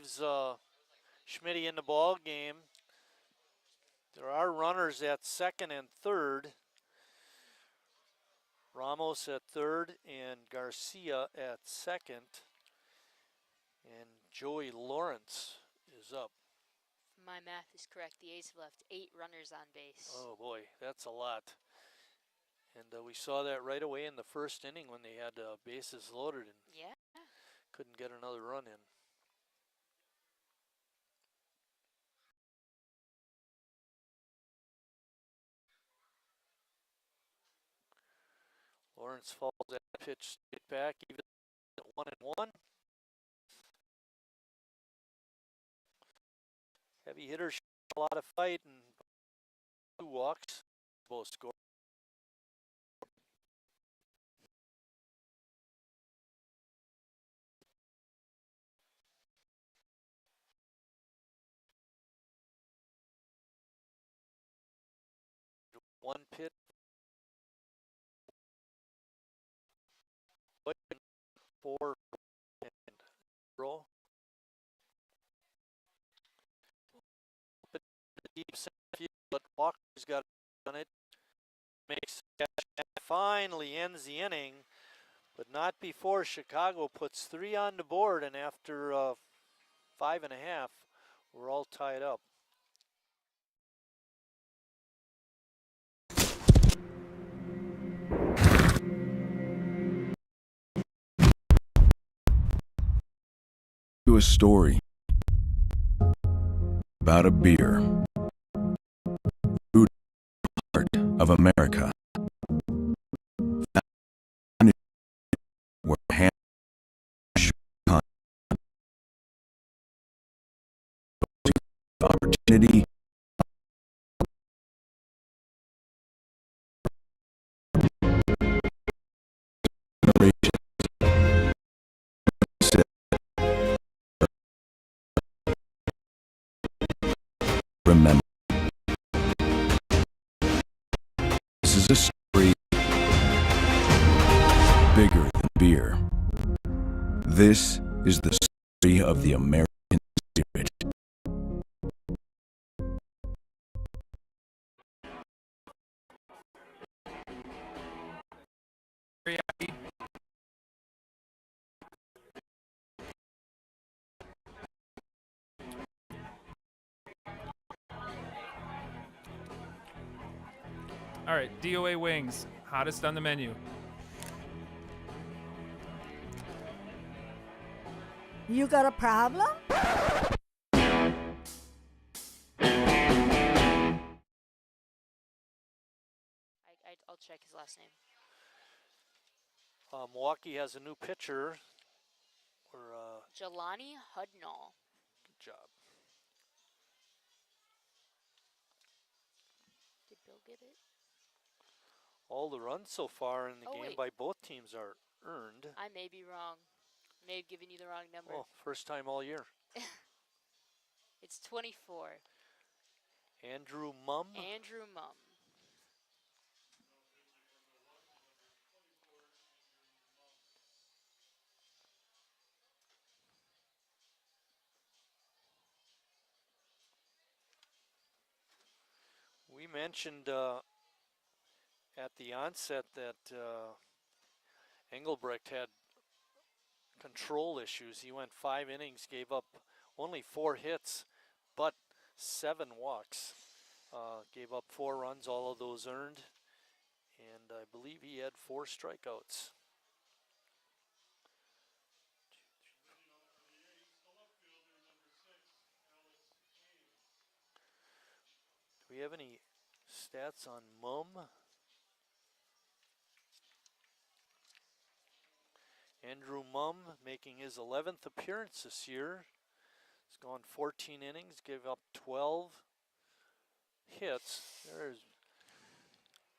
leaves Schmitty in the ball game. There are runners at second and third. Ramos at third and Garcia at second. And Joey Lawrence is up. If my math is correct, the A's have left 8 runners on base. Oh boy, that's a lot. And we saw that right away in the first inning when they had bases loaded and couldn't get another run in. Lawrence falls that pitch straight back, even at 1-1. Heavy hitter, a lot of fight, and 2 walks, both score. One pitch. 4 and roll. Deep center field, but Walker's got on it. Makes the catch and finally ends the inning, but not before Chicago puts 3 on the board, and after 5.5, we're all tied up. To a story about a beer, food heart of America, where hand opportunity. Remember, this is a story bigger than beer. This is the story of the American spirit. All right, DOA wings, hottest on the menu. You got a problem? I'll check his last name. Milwaukee has a new pitcher. Jelani Hudnall. Good job. Did Bill get it? All the runs so far in the game by both teams are earned. I may be wrong. May have given you the wrong number. Oh, first time all year. It's 24. Andrew Mumm. Andrew Mumm. We mentioned at the onset that Engelbrecht had control issues. He went 5 innings, gave up only 4 hits, but 7 walks. Gave up 4 runs, all of those earned, and I believe he had 4 strikeouts. Do we have any stats on Mumm? Andrew Mumm making his 11th appearance this year. He's gone 14 innings, gave up 12 hits. There's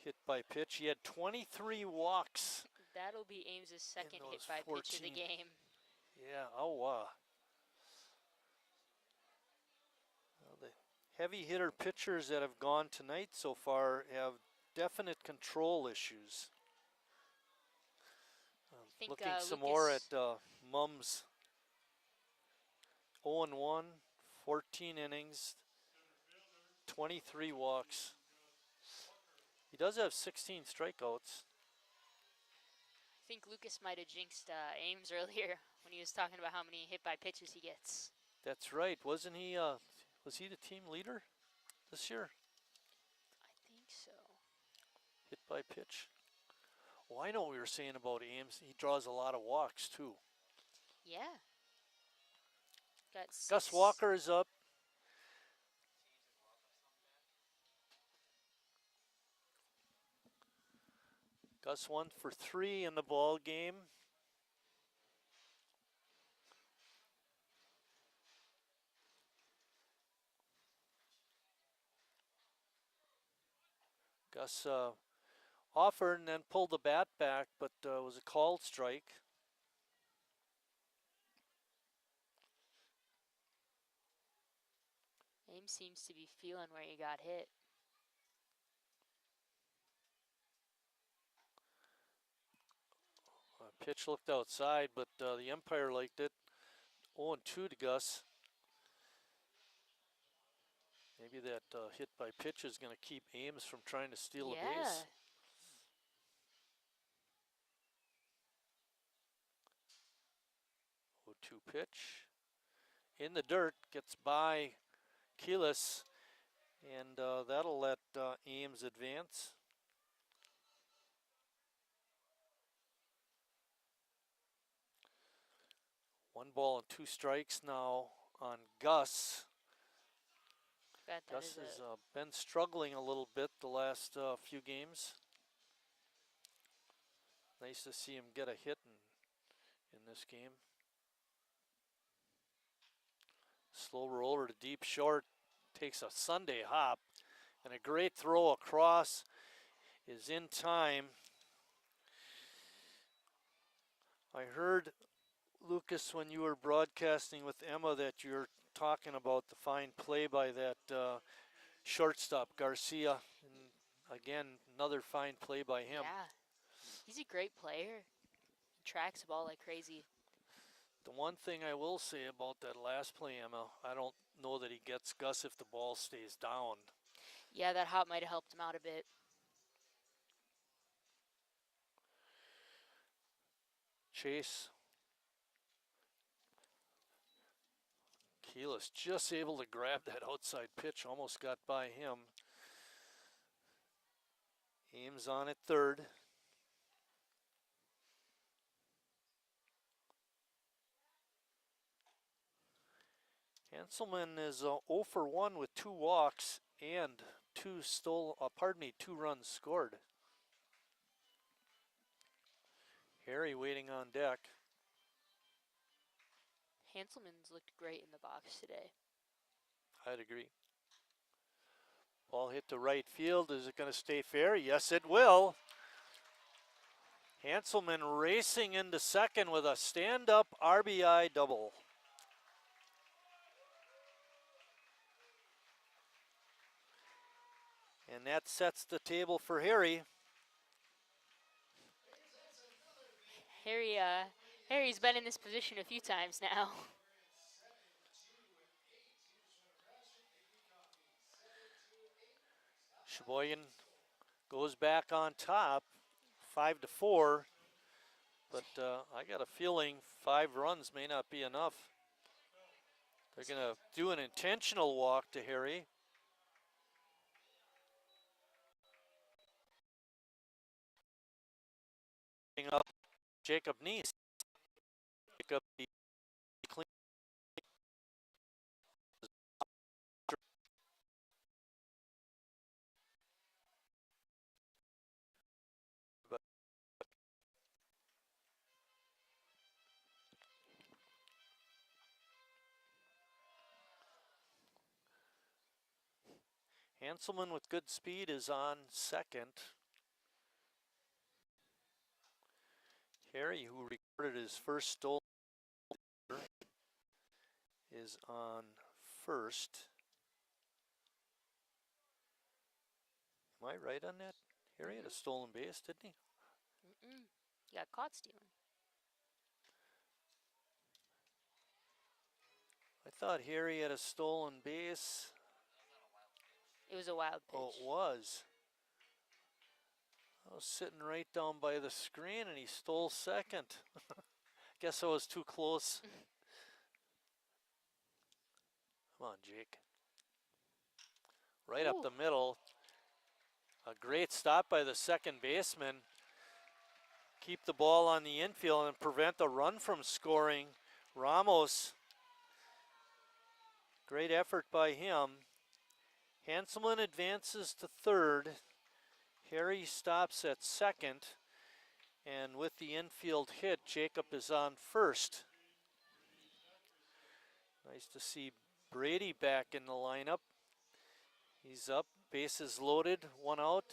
hit by pitch. He had 23 walks. That'll be Ames's second hit by pitch of the game. Yeah, oh wow. Well, the heavy hitter pitchers that have gone tonight so far have definite control issues. Looking some more at Mumm's 0-1, 14 innings, 23 walks. He does have 16 strikeouts. I think Lucas might have jinxed Ames earlier when he was talking about how many hit by pitches he gets. That's right. Wasn't he, was he the team leader this year? I think so. Hit by pitch. Oh, I know what we were saying about Ames. He draws a lot of walks too. Yeah. Got 6. Gus Walker is up. Gus 1 for 3 in the ball game. Gus offered and then pulled the bat back, but was a called strike. Ames seems to be feeling where he got hit. Pitch looked outside, but the umpire liked it. 0-2 to Gus. Maybe that hit by pitch is going to keep Ames from trying to steal a base. 0-2 pitch. In the dirt, gets by Keelis, and that'll let Ames advance. One ball and 2 strikes now on Gus. Gus has been struggling a little bit the last few games. Nice to see him get a hit in this game. Slow roller to deep short. Takes a Sunday hop. And a great throw across is in time. I heard, Lucas, when you were broadcasting with Emma that you're talking about the fine play by that shortstop, Garcia. And again, another fine play by him. Yeah, he's a great player. He tracks the ball like crazy. The one thing I will say about that last play, Emma, I don't know that he gets Gus if the ball stays down. Yeah, that hop might have helped him out a bit. Chase. Keelis just able to grab that outside pitch, almost got by him. Ames on at third. Hanselman is 0 for 1 with 2 walks and 2 runs scored. Harry waiting on deck. Hanselman's looked great in the box today. I'd agree. Ball hit to right field. Is it going to stay fair? Yes, it will. Hanselman racing into second with a stand-up RBI double. And that sets the table for Harry. Harry's been in this position a few times now. Sheboygan goes back on top, 5-4. But I got a feeling 5 runs may not be enough. They're going to do an intentional walk to Harry. Up Jacob Neese. Jacob clean. Hanselman with good speed is on second. Harry, who recorded his first stolen, is on first. Am I right on that? Harry had a stolen base, didn't he? He got caught stealing. I thought Harry had a stolen base. It was a wild pitch. Oh, it was. I was sitting right down by the screen and he stole second. Guess I was too close. Come on, Jake. Right up Ooh. the middle. A great stop by the second baseman. Keep the ball on the infield and prevent the run from scoring. Ramos. Great effort by him. Hanselman advances to third. Harry stops at second. And with the infield hit, Jacob is on first. Nice to see Brady back in the lineup. He's up, bases loaded, one out.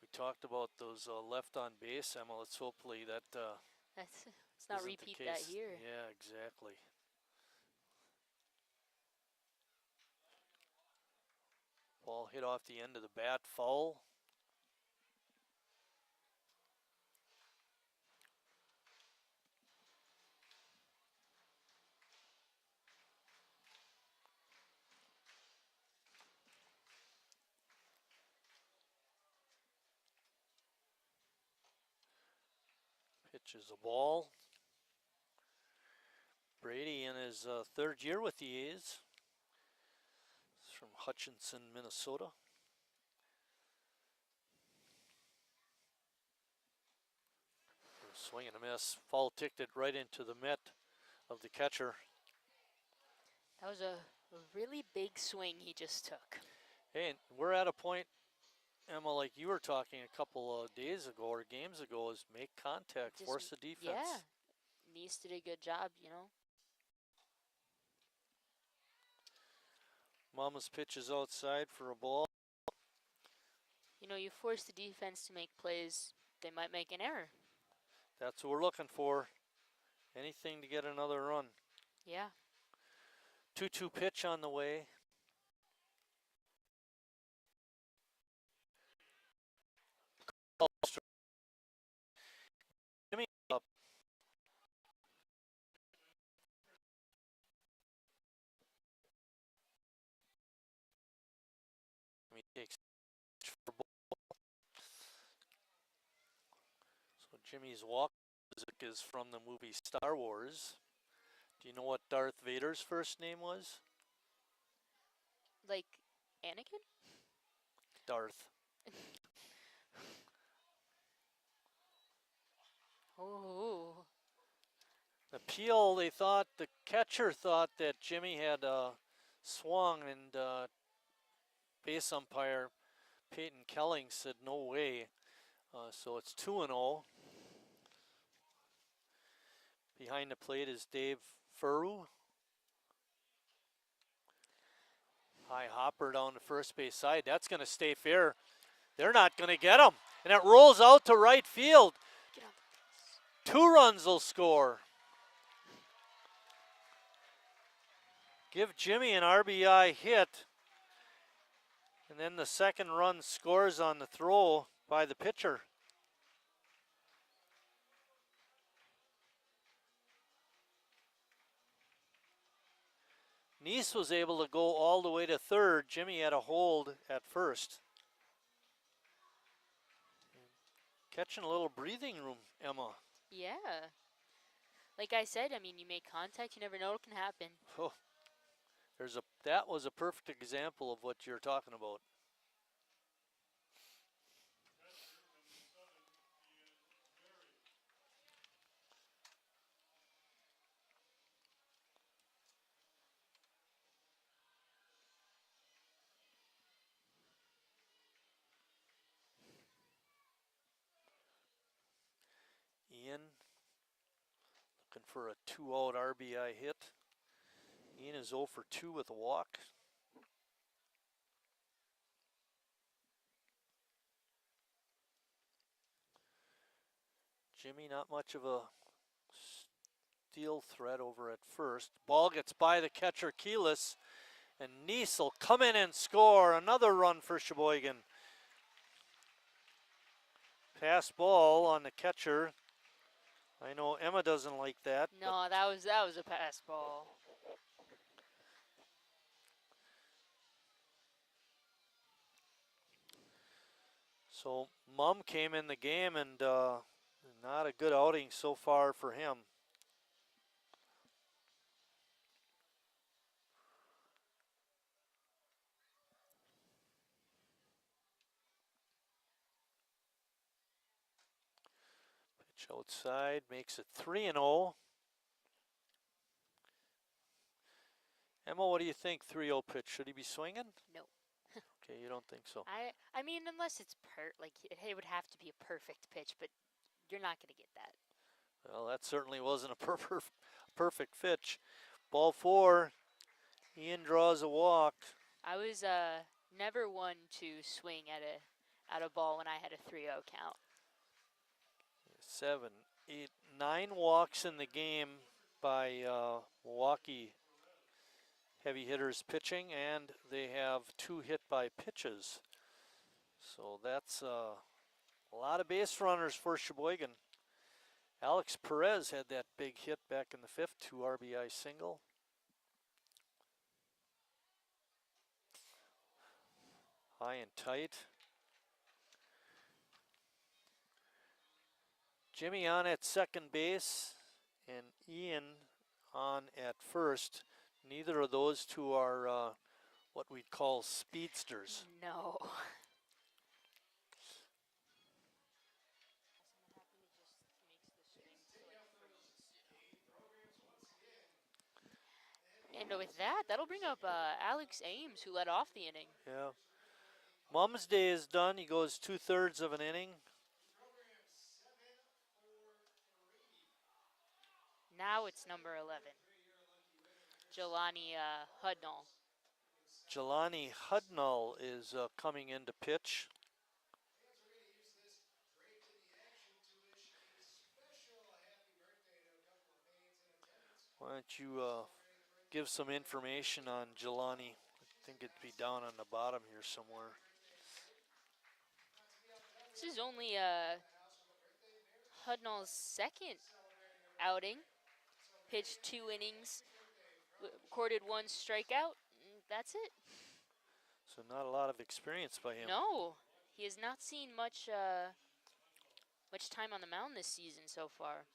We talked about those left on base, Emma. Let's hopefully that Let's not isn't the repeat that case. here. Yeah, exactly. Ball hit off the end of the bat, foul. Pitch is a ball. Brady in his third year with the A's. He's from Hutchinson, Minnesota. Swing and a miss. Foul ticked it right into the mitt of the catcher. That was a really big swing he just took. Hey, and we're at a point, Emma, like you were talking a couple of days ago or games ago, is make contact, Just force the defense. Yeah. Nice did a good job, you know. Mama's pitch is outside for a ball. You know, you force the defense to make plays, they might make an error. That's what we're looking for. Anything to get another run. Yeah. 2-2 pitch on the way. Jimmy up. He takes for ball. So Jimmy's walk music is from the movie Star Wars. Do you know what Darth Vader's first name was? Like Anakin? Darth. Oh. The Peel, they thought, the catcher thought that Jimmy had swung, and base umpire Peyton Kelling said no way. So it's 2-0. Behind the plate is Dave Furru. High hopper down the first base side. That's going to stay fair. They're not going to get him. And it rolls out to right field. Get on. 2 runs will score. Give Jimmy an RBI hit. And then the second run scores on the throw by the pitcher. Nice was able to go all the way to third. Jimmy had a hold at first. Catching a little breathing room, Emma. Yeah. Like I said, I mean, you make contact, you never know what can happen. Oh, that was a perfect example of what you're talking about. Ian looking for a 2-out RBI hit. Ian is 0 for 2 with a walk. Jimmy not much of a steal threat over at first. Ball gets by the catcher Keyless, and Nice will come in and score another run for Sheboygan. Pass ball on the catcher. I know Emma doesn't like that. No, that was a pass ball. So Mum came in the game and not a good outing so far for him. Pitch outside makes it 3-0. Emma, what do you think? 3-0 pitch. Should he be swinging? No. Okay, you don't think so. I mean, unless it's like it would have to be a perfect pitch, but you're not going to get that. Well, that certainly wasn't a perfect pitch. Ball 4. Ian draws a walk. I was never one to swing at a ball when I had a 3-0 count. 7, 8, 9 walks in the game by Milwaukee heavy hitters pitching, and they have 2 hit by pitches. So that's a lot of base runners for Sheboygan. Alex Perez had that big hit back in the 5th, 2 RBI single. High and tight. Jimmy on at second base and Ian on at first. Neither of those two are what we'd call speedsters. No. And with that, that'll bring up Alex Ames, who led off the inning. Yeah. Mum's day is done. He goes 2/3 of an inning. Now it's number 11, Jelani Hudnall. Jelani Hudnall is coming in to pitch. Why don't you give some information on Jelani? I think it'd be down on the bottom here somewhere. This is only Hudnall's second outing. Pitched 2 innings, recorded 1 strikeout, and that's it. So not a lot of experience by him. No, he has not seen much time on the mound this season so far.